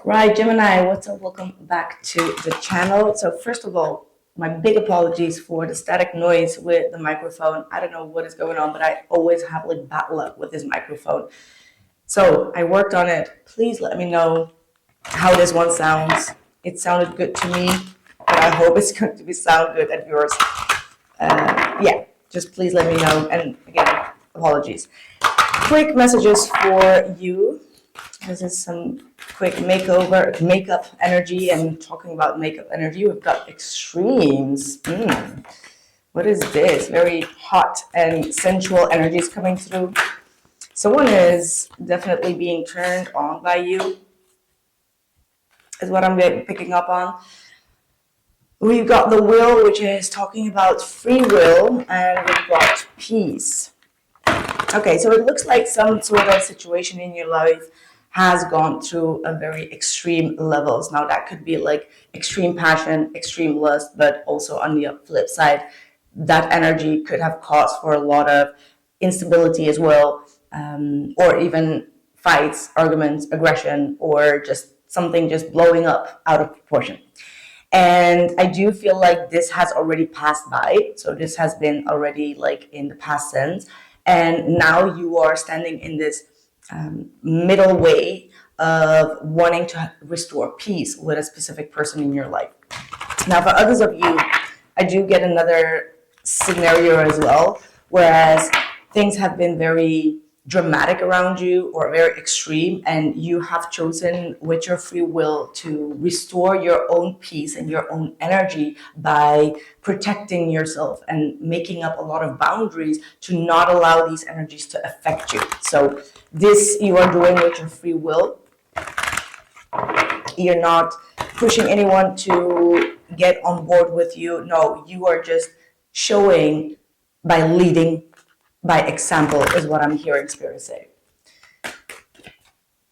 Right, Gemini, what's up? Welcome back to the channel. So first of all, my big apologies for the static noise with the microphone. I don't know what is going on, but I always have like bad luck with this microphone. So I worked on it. Please let me know how this one sounds. It sounded good to me, but I hope it's going to be sound good at yours. Yeah, just please let me know. And again, apologies. Quick messages for you. This is some quick makeup energy, and talking about makeup energy, we've got extremes. What is this? Very hot and sensual energies coming through. Someone is definitely being turned on by you, is what I'm picking up on. We've got the Wheel, which is talking about free will, and we've got peace. Okay, so it looks like some sort of situation in your life has gone through a very extreme levels. Now that could be like extreme passion, extreme lust, but also on the flip side, that energy could have caused for a lot of instability as well, or even fights, arguments, aggression, or just something just blowing up out of proportion. And I do feel like this has already passed by. So this has been already like in the past tense. And now you are standing in this middle way of wanting to restore peace with a specific person in your life. Now, for others of you, I do get another scenario as well, whereas things have been very dramatic around you or very extreme, and you have chosen with your free will to restore your own peace and your own energy by protecting yourself and making up a lot of boundaries to not allow these energies to affect you. So this you are doing with your free will. You're not pushing anyone to get on board with you. No, you are just showing by leading by example, is what I'm hearing Spirit say.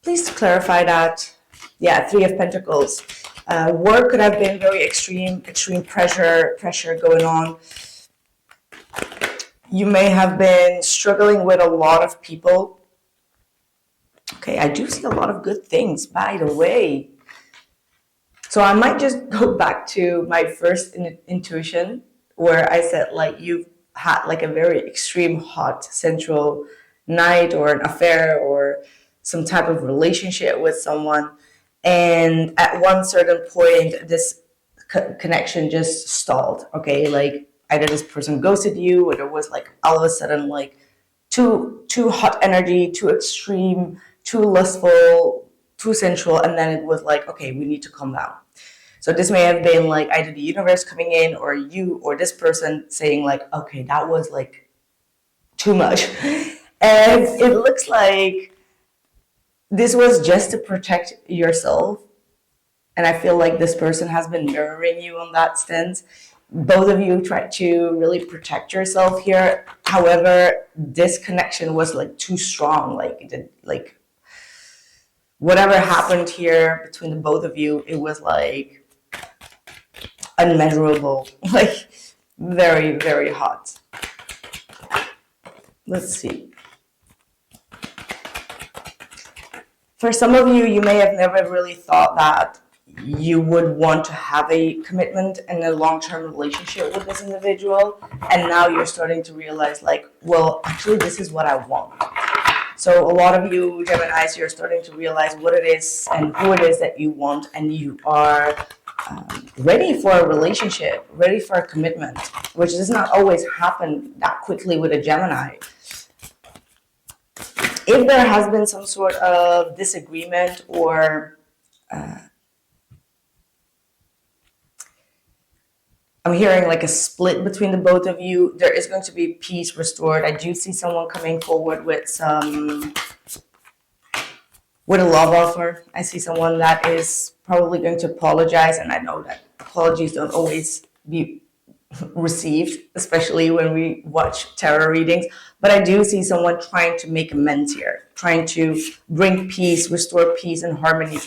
Please clarify that. Yeah, Three of Pentacles. Work could have been very extreme pressure going on. You may have been struggling with a lot of people. Okay, I do see a lot of good things, by the way. So I might just go back to my first intuition where I said like you've had like a very extreme hot sensual night or an affair or some type of relationship with someone, and at one certain point this connection just stalled. Okay, like either this person ghosted you or there was like all of a sudden like too hot energy, too extreme, too lustful, too sensual, and then it was like, okay, we need to calm down. So this may have been like either the universe coming in or you or this person saying like, okay, that was like too much. And it looks like this was just to protect yourself. And I feel like this person has been mirroring you on that stance. Both of you tried to really protect yourself here. However, this connection was like too strong. Like it did, like whatever happened here between the both of you, it was like unmeasurable, like very, very hot. Let's see. For some of you, you may have never really thought that you would want to have a commitment and a long-term relationship with this individual, and now you're starting to realize like, well, actually this is what I want. So a lot of you Geminis, you're starting to realize what it is and who it is that you want, and you are ready for a relationship, ready for a commitment, which does not always happen that quickly with a Gemini. If there has been some sort of disagreement or I'm hearing like a split between the both of you, there is going to be peace restored. I do see someone coming forward with a love offer. I see someone that is probably going to apologize, and I know that apologies don't always be received, especially when we watch tarot readings. But I do see someone trying to make amends here, trying to bring peace, restore peace and harmony.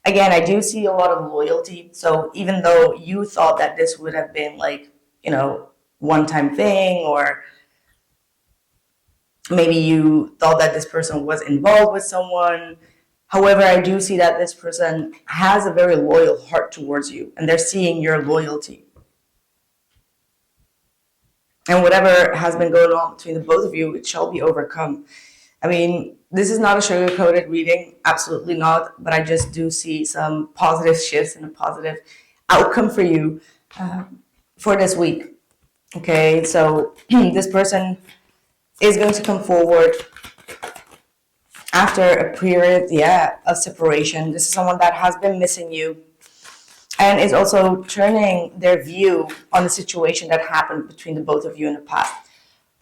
Again, I do see a lot of loyalty. So even though you thought that this would have been like, one-time thing, or maybe you thought that this person was involved with someone, However, I do see that this person has a very loyal heart towards you, and they're seeing your loyalty. And whatever has been going on between the both of you, it shall be overcome. I mean, this is not a sugar-coated reading, absolutely not, but I just do see some positive shifts and a positive outcome for you for this week. Okay, so this person is going to come forward after a period, of separation. This is someone that has been missing you and is also turning their view on the situation that happened between the both of you in the past.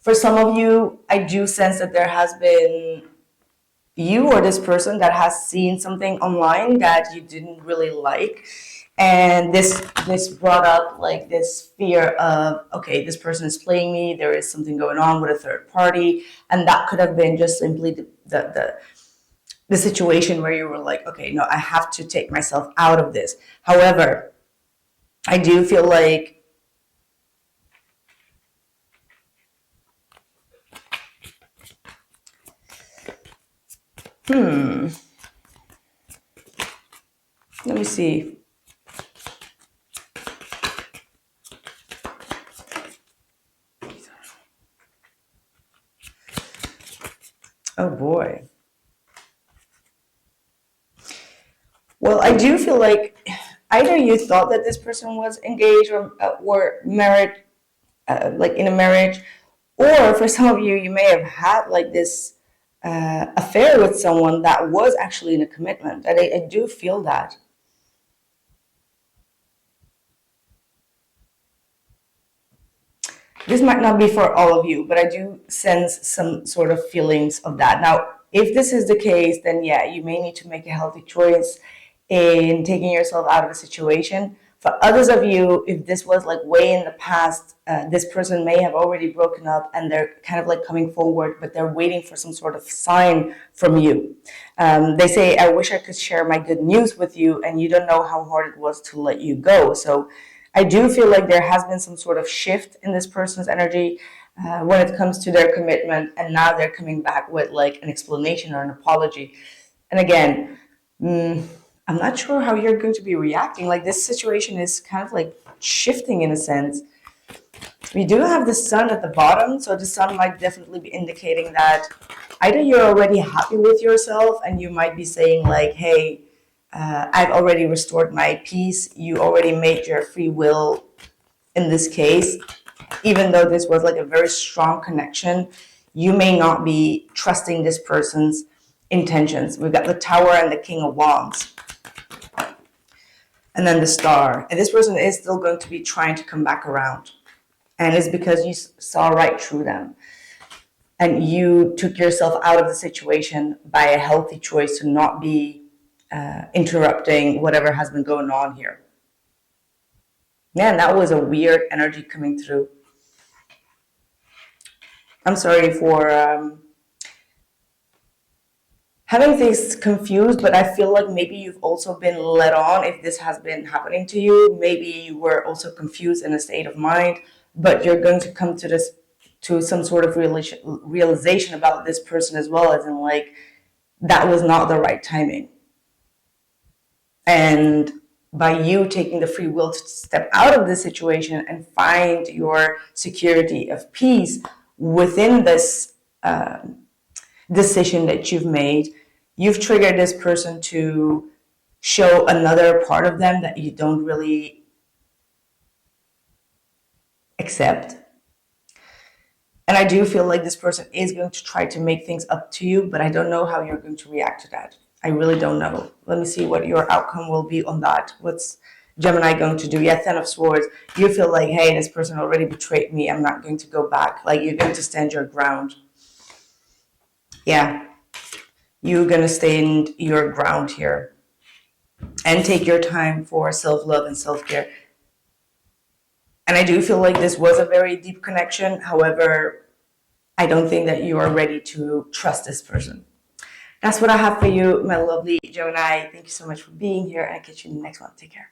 For some of you, I do sense that there has been you or this person that has seen something online that you didn't really like. And this brought up like this fear of, okay, this person is playing me, there is something going on with a third party. And that could have been just simply the situation where you were like, okay, no, I have to take myself out of this. However, I do feel like let me see. Oh boy. Well, I do feel like either you thought that this person was engaged or married, like in a marriage, or for some of you, you may have had like this affair with someone that was actually in a commitment. And I do feel that. This might not be for all of you, but I do sense some sort of feelings of that. Now, if this is the case, then yeah, you may need to make a healthy choice in taking yourself out of the situation. For others of you, if this was like way in the past, this person may have already broken up and they're kind of like coming forward, but they're waiting for some sort of sign from you. They say, I wish I could share my good news with you, and you don't know how hard it was to let you go. So I do feel like there has been some sort of shift in this person's energy when it comes to their commitment, and now they're coming back with like an explanation or an apology. And again, I'm not sure how you're going to be reacting. Like this situation is kind of like shifting in a sense. We do have the sun at the bottom, so the sun might definitely be indicating that either you're already happy with yourself and you might be saying like, hey, I've already restored my peace. You already made your free will in this case. Even though this was like a very strong connection, you may not be trusting this person's intentions. We've got the Tower and the King of Wands. And then the Star. And this person is still going to be trying to come back around. And it's because you saw right through them. And you took yourself out of the situation by a healthy choice to not be interrupting whatever has been going on here. Man, that was a weird energy coming through. I'm sorry for having things confused, but I feel like maybe you've also been led on if this has been happening to you. Maybe you were also confused in a state of mind, but you're going to come to some sort of realization about this person as well, as in like that was not the right timing. And by you taking the free will to step out of the situation and find your security of peace within this decision that you've made, you've triggered this person to show another part of them that you don't really accept. And I do feel like this person is going to try to make things up to you, but I don't know how you're going to react to that. I really don't know. Let me see what your outcome will be on that. What's Gemini going to do? Yeah, Ten of Swords. You feel like, hey, this person already betrayed me. I'm not going to go back. Like, you're going to stand your ground. Yeah. You're going to stand your ground here. And take your time for self-love and self-care. And I do feel like this was a very deep connection. However, I don't think that you are ready to trust this person. That's what I have for you, my lovely Gemini. Thank you so much for being here, and I'll catch you in the next one. Take care.